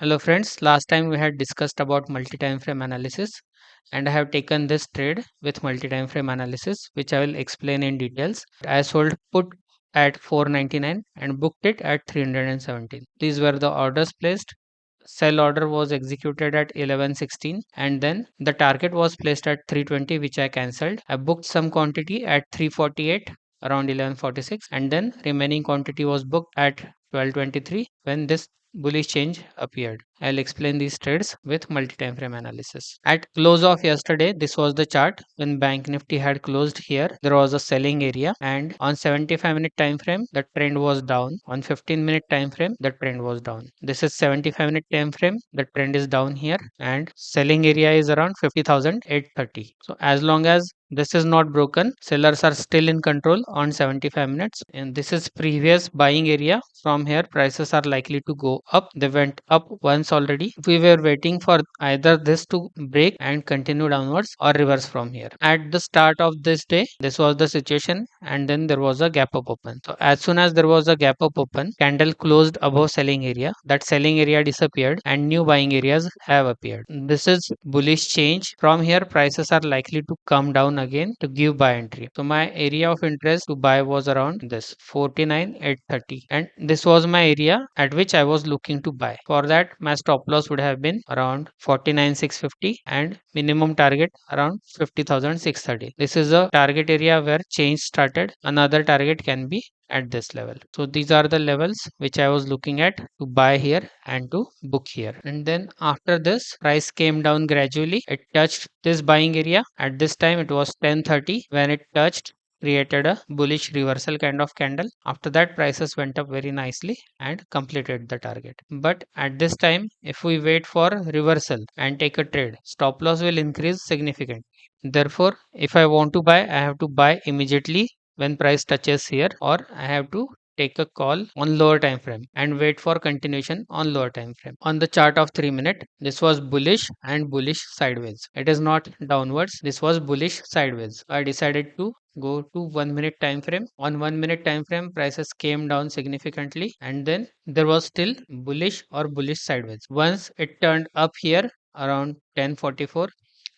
Hello friends, last time we had discussed about multi-time frame analysis and I have taken this trade with multi-time frame analysis which I will explain in details. I sold put at 499 and booked it at 317. These were the orders placed. Sell order was executed at 11:16 and then the target was placed at 320 which I cancelled. I booked some quantity at 348 around 11:46 and then remaining quantity was booked at 12:23 when this bullish change appeared. I'll explain these trades with multi-time frame analysis. At close of yesterday, this was the chart when Bank Nifty had closed here. There was a selling area and on 75-minute time frame, the trend was down. On 15-minute time frame, the trend was down. This is 75-minute time frame. The trend is down here and selling area is around 50,830. So as long as this is not broken, sellers are still in control on 75 minutes and this is previous buying area. From here prices are likely to go up. They went up once already. We were waiting for either this to break and continue downwards or reverse from here. At the start of this day, this was the situation and then there was a gap up open. So as soon as there was a gap up open, candle closed above selling area. That selling area disappeared and new buying areas have appeared. This is bullish change. From here prices are likely to come down again to give buy entry. So my area of interest to buy was around this 49,830 and this was my area at which I was looking to buy. For that my stop loss would have been around 49,650 and minimum target around 50,630. This is a target area where change started. Another target can be at this level. So these are the levels which I was looking at to buy here and to book here. And then after this price came down gradually. It touched this buying area. At this time it was 1030 when it touched, created a bullish reversal kind of candle. After that prices went up very nicely and completed the target. But at this time if we wait for reversal and take a trade, stop loss will increase significantly. Therefore if I want to buy, I have to buy immediately when price touches here or I have to take a call on lower time frame and wait for continuation on lower time frame. On the chart of 3 minute, this was bullish and bullish sideways. It is not downwards. This was bullish sideways. I decided to go to 1 minute time frame. On 1 minute time frame prices came down significantly and then there was still bullish or bullish sideways. Once it turned up here around 1044,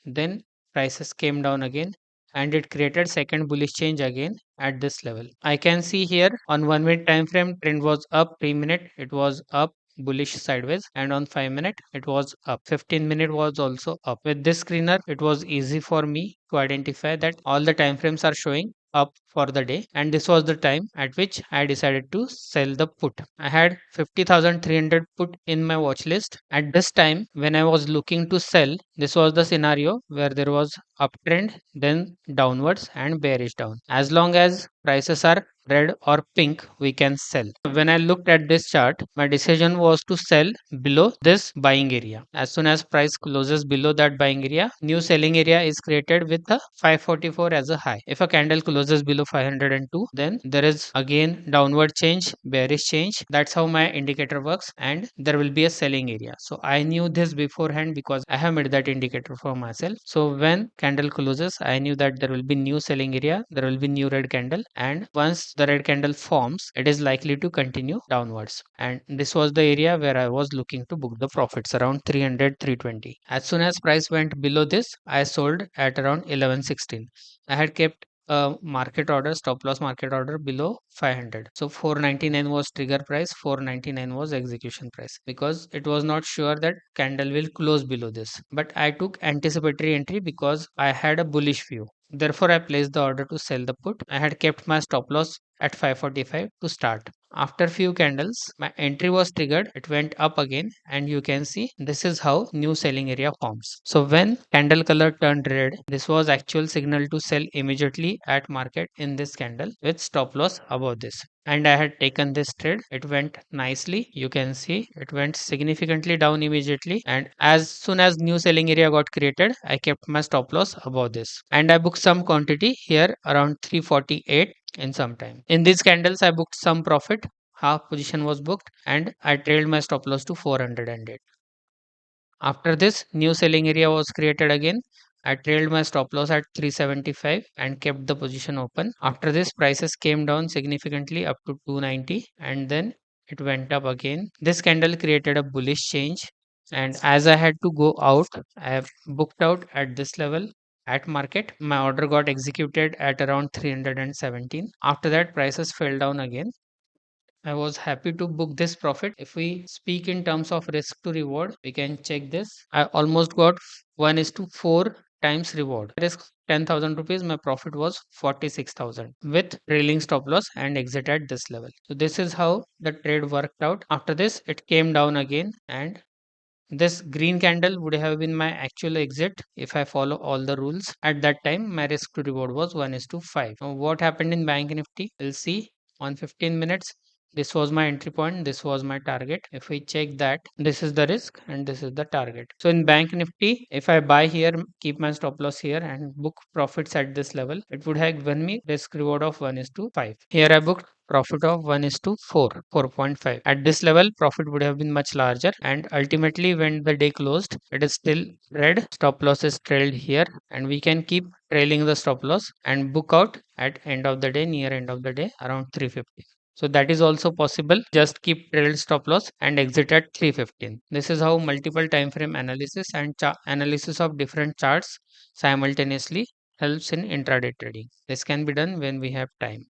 then prices came down again and it created second bullish change again at this level. I can see here on 1 minute time frame trend was up, 3 minute it was up bullish sideways and on 5 minute it was up, 15-minute was also up. With this screener it was easy for me to identify that all the time frames are showing up for the day and this was the time at which I decided to sell the put. I had 50,300 put in my watch list. At this time when I was looking to sell, this was the scenario where there was uptrend then downwards and bearish down. As long as prices are red or pink we can sell. When I looked at this chart, my decision was to sell below this buying area. As soon as price closes below that buying area, new selling area is created with the 544 as a high. If a candle closes below 502, then there is again downward change, bearish change. That's how my indicator works and there will be a selling area. So I knew this beforehand because I have made that indicator for myself. So when candle closes, I knew that there will be new selling area, there will be new red candle and once the red candle forms, it is likely to continue downwards. And this was the area where I was looking to book the profits around 300, 320. As soon as price went below this, I sold at around 1116. I had kept a market order, stop loss market order below 500. So 499 was trigger price, 499 was execution price because it was not sure that candle will close below this. But I took anticipatory entry because I had a bullish view. Therefore, I placed the order to sell the put. I had kept my stop loss at 545 to start. After few candles, my entry was triggered. It went up again and you can see this is how new selling area forms. So when candle color turned red, this was actual signal to sell immediately at market in this candle with stop loss above this. And I had taken this trade. It went nicely. You can see it went significantly down immediately. And as soon as new selling area got created, I kept my stop loss above this. And I booked some quantity here around 348 in some time. In these candles, I booked some profit. Half position was booked and I trailed my stop loss to 408. After this, new selling area was created again. I trailed my stop loss at 375 and kept the position open. After this, prices came down significantly up to 290 and then it went up again. This candle created a bullish change, and as I had to go out, I have booked out at this level at market. My order got executed at around 317. After that, prices fell down again. I was happy to book this profit. If we speak in terms of risk to reward, we can check this. I almost got 1 is to 4 times reward. Risk 10,000 rupees, my profit was 46,000 with trailing stop loss and exit at this level. So this is how the trade worked out. After this, it came down again, and this green candle would have been my actual exit if I follow all the rules. At that time, my risk to reward was 1 is to 5. Now, what happened in Bank Nifty? We'll see on 15 minutes. This was my entry point, this was my target. If we check that, this is the risk and this is the target. So in Bank Nifty, if I buy here, keep my stop loss here and book profits at this level, it would have given me risk reward of 1 is to 5. Here I booked profit of 1 is to 4, 4.5. At this level, profit would have been much larger, and ultimately when the day closed, it is still red. Stop loss is trailed here, and we can keep trailing the stop loss and book out at end of the day, near end of the day, around 350. So that is also possible. Just keep trailed stop loss and exit at 315. This is how multiple time frame analysis and analysis of different charts simultaneously helps in intraday trading. This can be done when we have time.